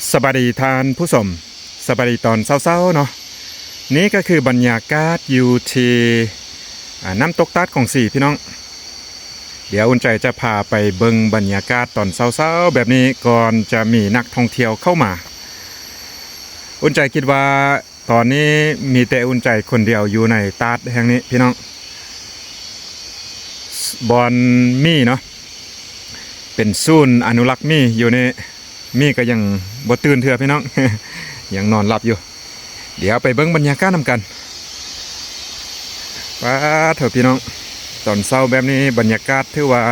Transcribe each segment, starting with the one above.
สวัสดีท่านผู้ชมสวัสดีตอนเช้าๆเนาะนี่ก็คือบรรยากาศอยู่ที่น้ำตกตัดของสี่พี่น้องเดี๋ยวอุ่นใจจะพาไปเบิ่งบรรยากาศตอนเช้าๆแบบนี้ก่อนจะมีนักท่องเที่ยวเข้ามาอุ่นใจคิดว่าตอนนี้มีแต่อุ่นใจคนเดียวอยู่ในตัดแห่งนี้พี่น้องบอนมี่เนาะเป็นศูนย์อนุรักษ์มี่อยู่ในมีก็ยังบ่ตื่นเถื่อพี่น้อง ยังนอนหลับอยู่เดี๋ยวไปเบิ่งบรรยากาศนำกันป้าเถอะพี่น้องตอนเช้าแบบนี้บรรยากาศถือว่า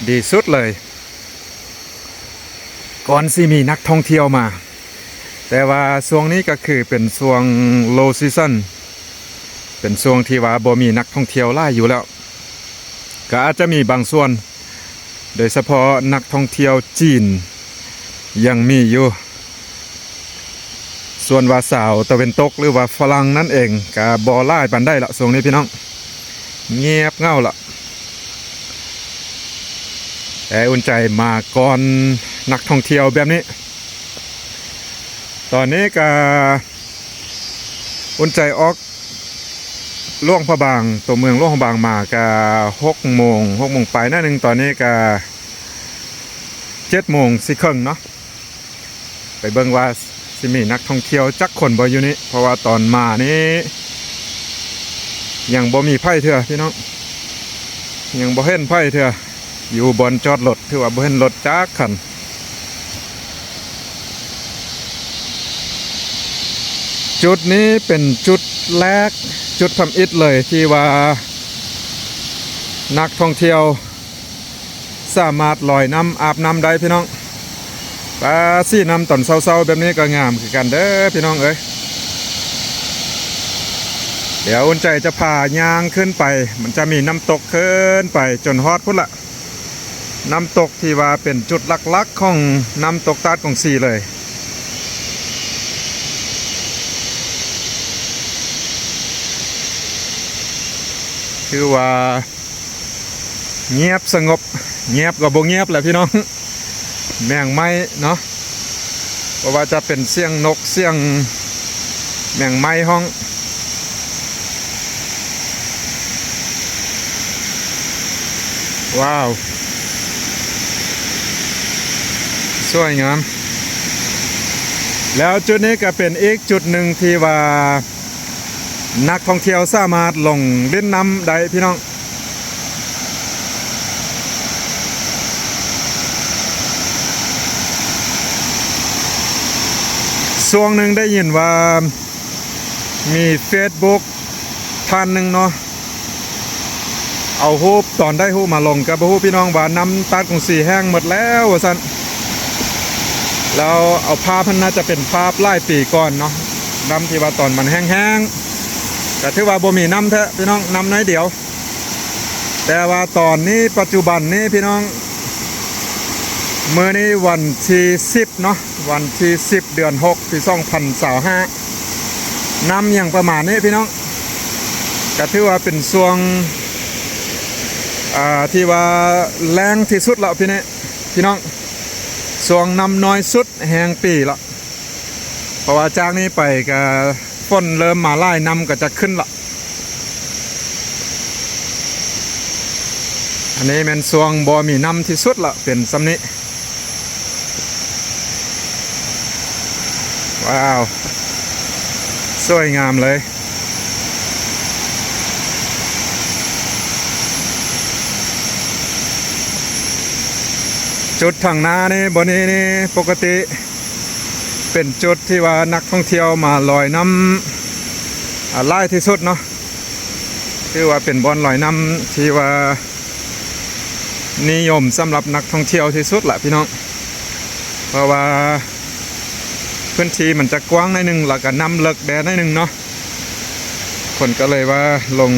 ดีสุดเลยก่อนสิมีนักท่องเที่ยวมาแต่ว่าช่วงนี้ก็คือเป็นช่วง low season เป็นช่วงที่ว่าบ่มีนักท่องเที่ยวหลายอยู่แล้วก็อาจจะมีบางส่วนโดยเฉพาะนักท่องเที่ยวจีนยังมีอยู่ส่วนว่าสาวตะเวนตกหรือว่าฝรั่งนั่นเองก็บ่หลายปานใดละช่วงนี้พี่น้องเงียบเงาละแต่อุ่นใจมาก่อนนักท่องเที่ยวแบบนี้ตอนนี้ก็อุ่นใจออกหลวงพระบางตัวเมืองหลวงพระบางมาก็6 โมงไปหน้าหนึ่งตอนนี้ก็7 โมงสิครึ่งเนาะไปเบิ่งว่าสิมีนักท่องเที่ยวจักคนบ่อยู่นี่เพราะว่าตอนมานี้ยังบ่มีไผเถื่อพี่น้องยังบ่เห็นไผเถื่ออยู่บนจอดรถถือว่าบ่เห็นรถจักคันจุดนี้เป็นจุดแรกจุดทำอิฐเลยที่ว่านักท่องเที่ยวสามารถลอยน้ำอาบน้ำได้พี่น้องปลาซี่น้ำตอนเศร้าๆแบบนี้ก็งามคือกันเด้อพี่น้องเอ้ยเดี๋ยวอุ่นใจจะพาย่างขึ้นไปมันจะมีน้ำตกขึ้นไปจนฮอดพุ่นละน้ำตกที่ว่าเป็นจุดหลักๆของน้ำตกตาดของสี่เลยคือว่าเงียบสงบเงียบกับบ่เงียบแหละพี่น้องแมงไม้เนาะเพราะว่าจะเป็นเสียงนกเสียงแมงไม้ห้องว้าวสวยงามแล้วจุดนี้ก็เป็นอีกจุดหนึ่งที่ว่านักท่องเที่ยวสามารถลงเล่นน้ำได้พี่น้องช่วงหนึ่งได้ยินว่ามี Facebook ท่านหนึ่งเนาะเอารูปตอนได้รูปมาลงกับรูปพี่น้องว่าน้ำตาดของสีแห้งหมดแล้วว่าซั่นแล้วเอาภาพมันน่าจะเป็นภาพหลายปีก่อนเนาะน้ำที่ว่าตอนมันแห้งๆแต่ถือว่าบ่มีน้ำแท้พี่น้องน้ำน้อยเดียวแต่ว่าตอนนี้ปัจจุบันนี้พี่น้องเมื่อนี้วันที่10เนาะวันที่10 เดือน 6 ปี 2025น้ำอย่างประมาณนี้พี่น้องก็ถือว่าเป็นช่วงที่ว่าแรงที่สุดแล้วพี่น้องช่วงน้ำน้อยสุดแห่งปีละเพราะว่าจากนี้ไปก็ฝนเริ่มมาไล่น้ำก็จะขึ้นละอันนี้เป็นช่วงบ่มีน้ำที่สุดละเป็นสำนี้ว้าวสวยงามเลยจุดทางหน้านี่บนนี้นี่ปกติเป็นจุดที่ว่านักท่องเที่ยวมาลอยน้ำไล่ที่สุดเนาะที่ว่าเป็นบอนลอยน้ำที่ว่านิยมสำหรับนักท่องเที่ยวที่สุดแหละพี่น้องเพราะว่าพื้นที่มันจะกว้างหน่อยนึงแล้วก็น้ำเลิกแดดหน่อยนึงเนาะคนก็เลยว่าลง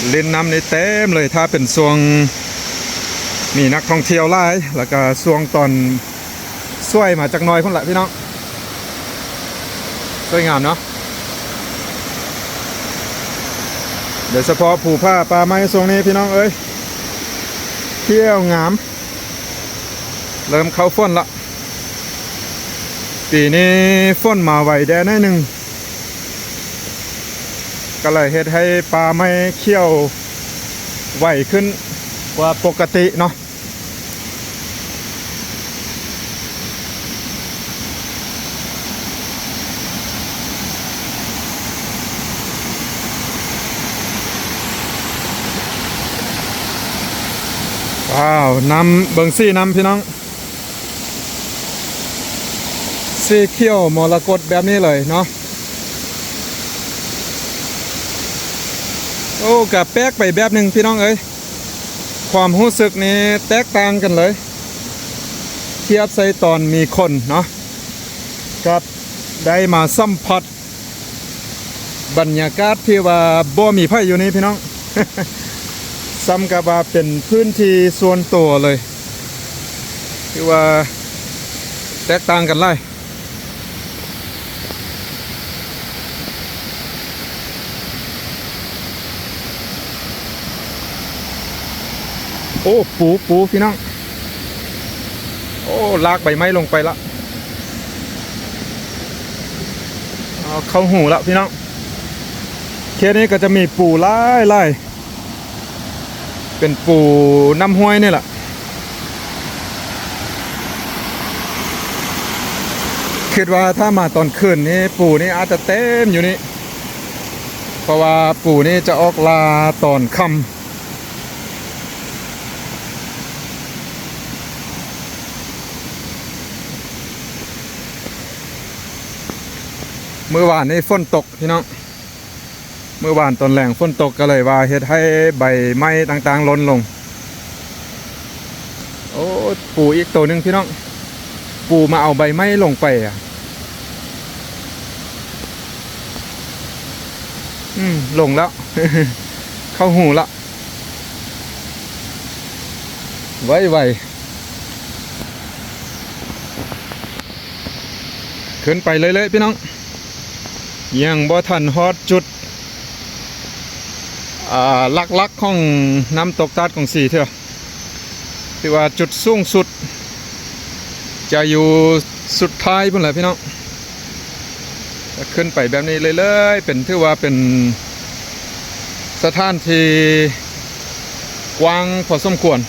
เล่นน้ำในเต็มเลยถ้าเป็นช่วงมีนักท่องเที่ยวหลายแล้วก็ช่วงตอนสวยมาจากน้อยพุ่นละพี่น้องสวยงามเนาะโดยเฉพาะภูผ้าป่าไม้ช่วงนี้พี่น้องเอ้ยเที่ยวงาม เริ่มเข้าฝนละปีนี้ฝนมาไวแดนหนึ่งก็เลยเฮ็ดให้ปลาไม่เคี่ยวไวขึ้นกว่าปกติเนาะว้าวน้ำเบิงซี่น้ำพี่น้องซี่เขี้ยวมรกตแบบนี้เลยเนาะโอ้กับแป๊กไปแบบหนึ่งพี่น้องเอ้ยความรู้สึกนี้แตกต่างกันเลยเทียบใส่ตอนมีคนเนาะกับได้มาสัมผัสบรรยากาศที่ว่าบ่มีไผอยู่นี่พี่น้อง ซ้ำกับว่าเป็นพื้นที่ส่วนตัวเลยที่ว่าแตกต่างกันเลยโอ้ปูพี่น้องโอ้ลากใบไม้ลงไปละเอาเข้าหูละพี่น้องเคสนี้ก็จะมีปูไล่เป็นปูน้ำห้วยนี่แหละคิดว่าถ้ามาตอนคืนนี้ปูนี่อาจจะเต็มอยู่นี่เพราะว่าปูนี่จะออกลาตอนค่ำเมื่อวานนี้ฝนตกพี่น้องเมื่อวานตอนแรงฝนตกก็เลยว่าเฮ็ดให้ใบไม้ต่างๆล้นลงโอ้ปูอีกตัวหนึ่งพี่น้องปูมาเอาใบไม้ลงไปอ่ะลงแล้ว เข้าหูละไวขึ้นไปเลยพี่น้องยังบ่ทันฮอดจุดลักของน้ำตกตาดของสีเถอะที่ว่าจุดสูงสุดจะอยู่สุดท้ายพุ่นแหละพี่น้องขึ้นไปแบบนี้เลยเป็นถือว่าเป็นสถานที่กว้างพอสมควร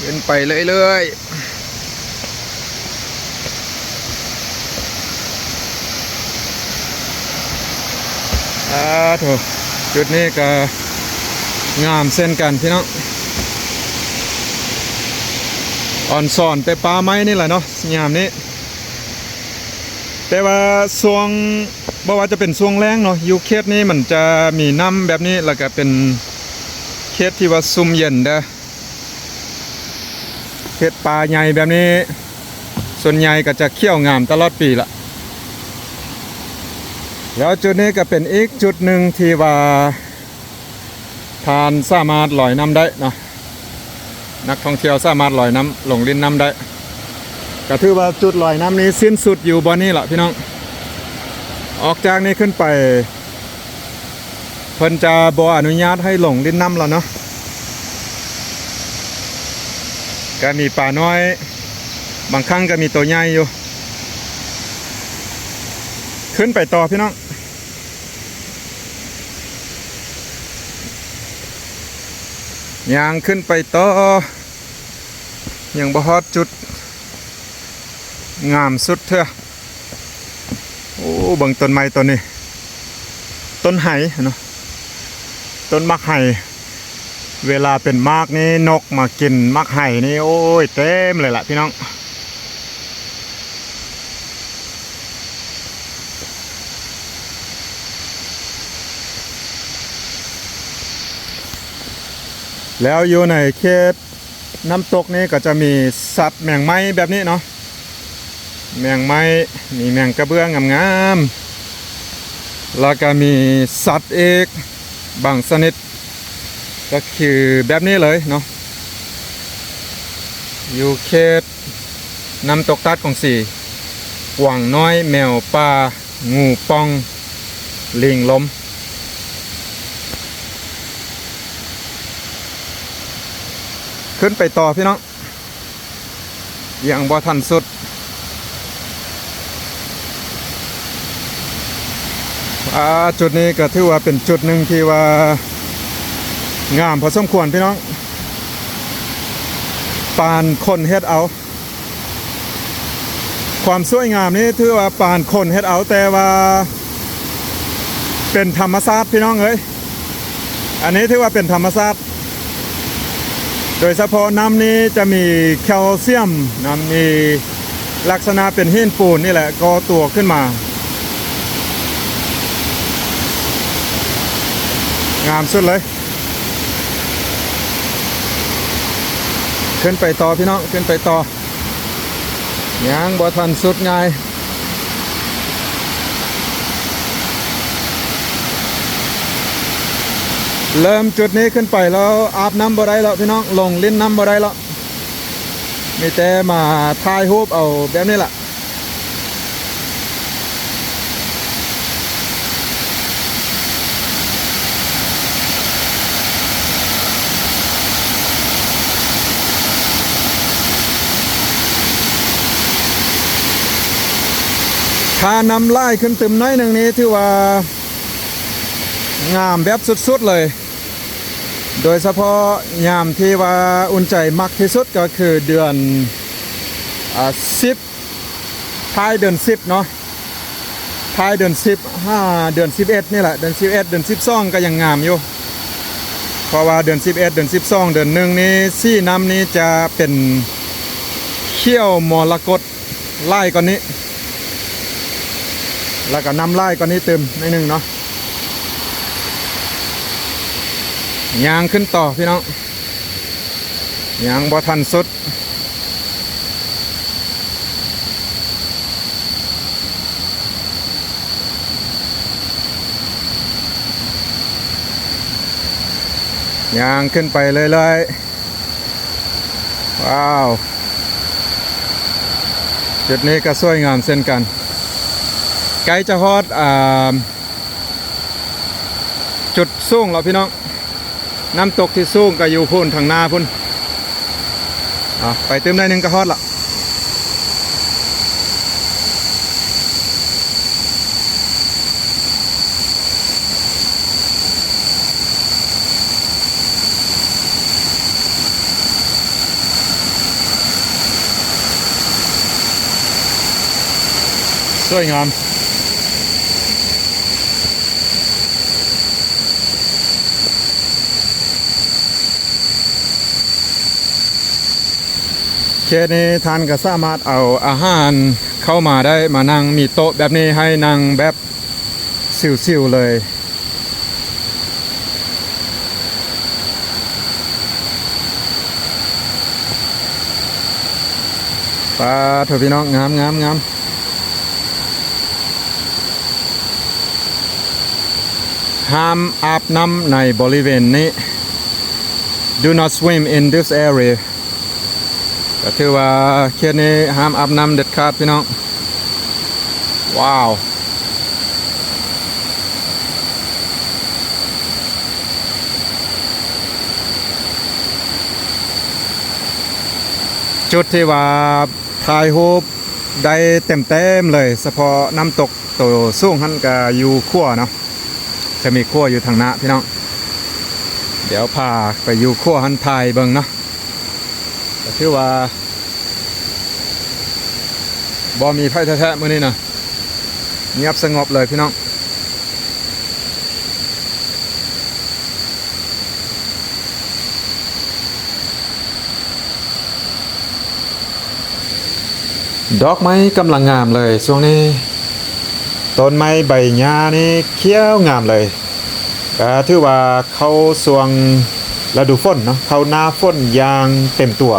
ขึ้นไปเลยโถจุดนี้ก็งามเส้นกันพี่น้องอ่อนสอนแต่ปลาไม้นี่แหละเนาะงามนี้แต่ว่าช่วงบ่ว่าจะเป็นช่วงแรงเนาะอยู่เขตนี้มันจะมีน้ำแบบนี้แล้วก็เป็นเขตที่ว่าซุ่มเย็นเด้อเขตปลาใหญ่แบบนี้ส่วนใหญ่ก็จะเขี้ยวงามตลอดปีละแล้วจุดนี้ก็เป็นอีกจุดหนึ่งที่ว่าทานสามารถลอยน้ำได้นะนักท่องเที่ยวสามารถลอยน้ำลงลิ้นน้ำได้ก็ถือว่าจุดลอยน้ำนี้สิ้นสุดอยู่บนนี้แหละพี่น้องออกจากนี้ขึ้นไปเพิ่นจะบ่อนุญาตให้ลงลิ้นน้ำแล้วเนาะก็มีปลาน้อยบางครั้งก็มีตัวใหญ่อยู่ขึ้นไปต่อพี่น้องยางขึ้นไปต่อยังบ่ฮอดจุดงามสุดเถอะโอ้เบิ่งต้นไม้ต้นนี้ต้นไห่เนาะต้นมักไห่เวลาเป็นมากนี่นกมากินมักไห่นี่โอ้ยเต็มเลยล่ะพี่น้องแล้วอยู่ในเขตน้ำตกนี้ก็จะมีสัตว์แมงไม้แบบนี้เนาะแมงไม้มีแมงกระเบื้องงามๆแล้วก็มีสัตว์เอกบางชนิดก็คือแบบนี้เลยเนาะอยู่เขตน้ำตกตาดของสีกวางน้อยแมวป่างูป่องลิงลม ขึ้นไปต่อพี่น้องยังบ่ทันสุดจุดนี้ก็ถือว่าเป็นจุดหนึ่งที่ว่างามพอสมควรพี่น้องปานคนเฮ็ดเอาความสวยงามนี้ถือว่าปานคนเฮ็ดเอาแต่ว่าเป็นธรรมชาติพี่น้องเอ้ยอันนี้ถือว่าเป็นธรรมชาติโดยเฉพาะน้ำนี้จะมีแคลเซียมนะมีลักษณะเป็นหินปูนนี่แหละก่อตัวขึ้นมางามสุดเลยขึ้นไปต่อพี่น้องขึ้นไปต่อยังบ่ทันสุดไงเริ่มจุดนี้ขึ้นไปแล้วอาบน้ำบ่ได้แล้วพี่น้องลงลิ้นน้ำบ่ได้แล้วมีแต่มาถ่ายรูปเอาแบบนี้แหละถ้านำไล่ขึ้นตึมน้อยหนึ่งนี้ถือว่างามแบบสุดๆเลยโดยเฉพาะยามที่ว่าอุ่นใจมากที่สุดก็คือเดือน10ท้ายเดือน10เนาะท้ายเดือน10 5เดือน11นี่แหละเดือน11เดือน12ก็ยังงามอยู่เพราะว่าเดือน11เดือน12เดือน1นี้ซี่น้ำนี้จะเป็นเขี้ยวมรกตไล่ก่อนนี้แล้วก็น้ำไล่ก่อนนี้เติมนิดนึงเนาะยางขึ้นต่อพี่น้องยางบ่ทันสุดยางขึ้นไปเลยว้าวจุดนี้ก็สวยงามเช่นกันไกลจะฮอดจุดสูงแล้วพี่น้องน้ำตกที่สูงก็อยู่พุ่นทางหน้าพุ่นไปเติมได้หนึ่งก็ฮอดละสวยงามเคสนี้ท่านก็สามารถเอาอาหารเข้ามาได้มานั่งมีโต๊ะแบบนี้ให้นั่งแบบซิวๆเลยป้าเถอะพี่น้องงามห้ามอาบน้ำในบริเวณนี้ Do not swim in this areaก็ถือว่าเขตนี้ห้ามอาบน้ำเด็ดขาดพี่น้องว้าวจุดที่ว่าถ่ายรูปได้เต็มเลยเฉพาะน้ำตกตัวสูงหันก็อยู่ขั้วเนาะจะมีขั้วอยู่ทางหน้าพี่น้องเดี๋ยวพาไปอยู่ขั้วหันถ่ายเบิ่งเนาะก็ถือว่าบ่มีไฟแท้ๆมื้อนี้นะเงียบสงบเลยพี่น้องดอกไม้กำลังงามเลยช่วงนี้ต้นไม้ใบหญ้านี่เขียวงามเลยก็ถือว่าเข้าช่วงฤดูฝนเนาะเข้าหน้าฝนอย่างเต็มตัว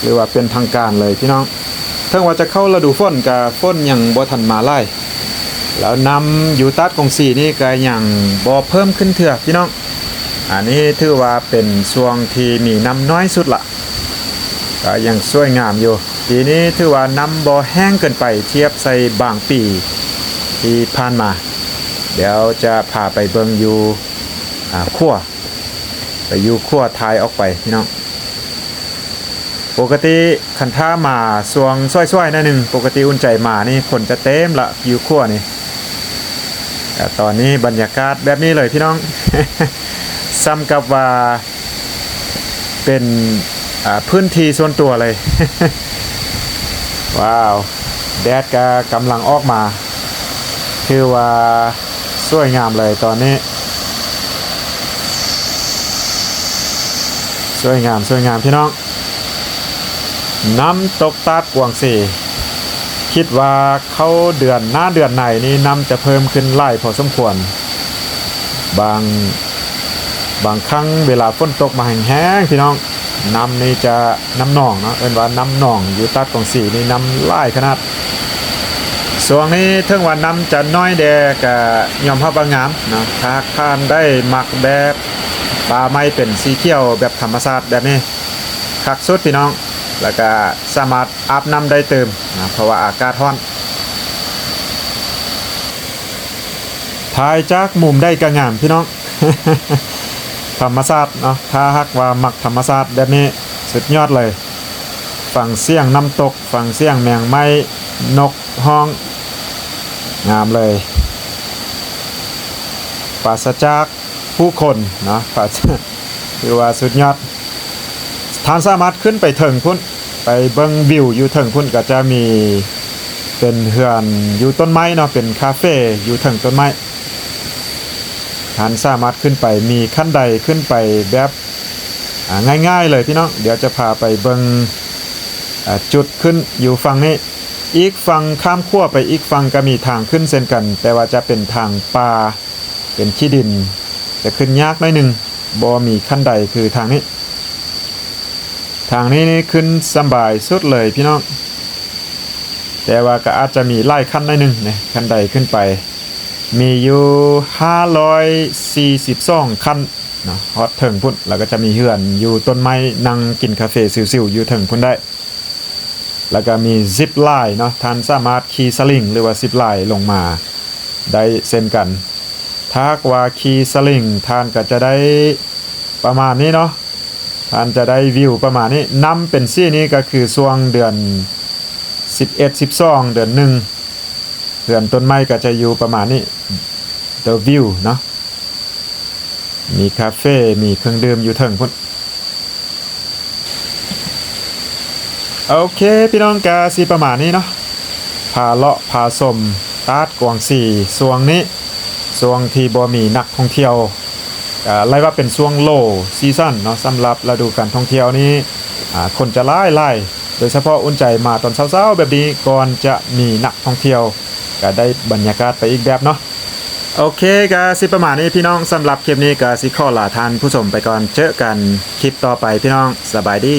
หรือว่าเป็นทางการเลยพี่น้องถ้าว่าจะเข้าฤดูฝนกับฝนยังบ่ทันมาไล่แล้วน้ำอยู่ตัดกงสีนี่ก็ยังบ่เพิ่มขึ้นเถื่อพี่น้องอันนี้ถือว่าเป็นช่วงที่มีน้ำน้อยสุดละก็ยังสวยงามอยู่ปีนี้ถือว่าน้ำบ่แห้งเกินไปเทียบใส่บางปีที่ผ่านมาเดี๋ยวจะพาไปเบิ่งอยู่ขั้วไปอยู่ขั้วทายออกไปพี่น้อง ปกติคันท่ามาสวงซ้อยๆหน่อยหนึงปกติอุ่นใจมานี่คนจะเต็มละอยู่ขั้วนี่แต่ตอนนี้บรรยากาศแบบนี้เลยพี่น้อง ซ้ำกับว่าเป็นพื้นที่ส่วนตัวเลย ว้าวแดดก็กำลังออกมาคือว่าสวยงามเลยตอนนี้สวยงามพี่น้องน้ำตกตาดกวางสีคิดว่าเขาเดือนหน้าเดือนไหนนี่น้ำจะเพิ่มขึ้นไล่พอสมควรบางครั้งเวลาฝนตกมาแห้งๆพี่น้องน้ำนี่จะน้ำหนองเนาะเอิ้นว่าน้ำหนองอยู่ตาดกวางสีนี่น้ำไล่ขนาดส่วนนี้ถึงว่าน้ำจะน้อยแดก็ยอมรับว่างามนะถ้าคานได้มักแบบป่าไม้เป็นสีเขียวแบบธรรมชาติแบบนี้คักสุดพี่น้องแล้วก็สามารถอาบน้ำได้เติมนะเพราะว่าอากาศร้อนถ่ายจากมุมได้ก็งามพี่น้อง ธรรมชาติเนาะถ้าหากว่ามักธรรมชาติแบบนี้สุดยอดเลยฟังเสียงน้ำตกฟังเสียงแมงไม้นกฮ้องงามเลยปราศจากผู้คนเนาะปราศคือว่าสุดยอดท่านสามารถขึ้นไปถึงพุ่นไปเบิ่งวิวอยู่ถึงพุ่นก็จะมีเป็นเฮือนอยู่ต้นไม้เนาะเป็นคาเฟ่อยู่ถึงต้นไม้ท่านสามารถขึ้นไปมีขั้นใดขึ้นไปแบบง่ายๆเลยพี่น้องเดี๋ยวจะพาไปเบิ่งจุดขึ้นอยู่ฝั่งนี้อีกฝั่งข้ามขั้วไปอีกฝั่งก็มีทางขึ้นเช่นกันแต่ว่าจะเป็นทางป่าเป็นขี้ดินจะขึ้นยากหน่อยหนึ่งบ่มีขั้นใดคือทางนี้นี่ขึ้นสบายสุดเลยพี่น้องแต่ว่าก็อาจจะมีไล่ขั้นหน่อยหนึ่งนะขั้นใดขึ้นไปมีอยู่542ขั้นนะฮอตถึงพุ่นแล้วก็จะมีเฮือนอยู่ต้นไม้นั่งกินกาแฟซิวๆอยู่ถึงพุ่นได้แล้วก็มีซิปไลน์เนาะท่านสามารถขี่สลิงหรือว่าซิปไลน์ลงมาได้เช่นกันถ้าว่าขี่สลิงท่านก็จะได้ประมาณนี้เนาะท่านจะได้วิวประมาณนี้น้ำเป็นซี่นี้ก็คือช่วงเดือน11-12เดือน1เดือนต้นไม้ก็จะอยู่ประมาณนี้ The View เนาะมีคาเฟ่มีเครื่องดื่มอยู่เทิงพุ่นโอเคพี่น้องกาสิประมาณนี้เนาะพาเลาะพาชมตาดกวางสีช่วงนี้ช่วงที่บ่มีนักท่องเที่ยวไล่ว่าเป็นช่วงโลซีซั่นเนาะสำหรับฤดูการท่องเที่ยวนี้คนจะไล่โดยเฉพาะอุ่นใจมาตอนเช้าๆแบบนี้ก่อนจะมีนักท่องเที่ยวก็ได้บรรยากาศไปอีกแบบเนาะโอเคก็สิประมาณนี้พี่น้องสำหรับคลิปนี้ก็สิขอลาท่านผู้ชมไปก่อนเจอกันคลิปต่อไปพี่น้องสบายดี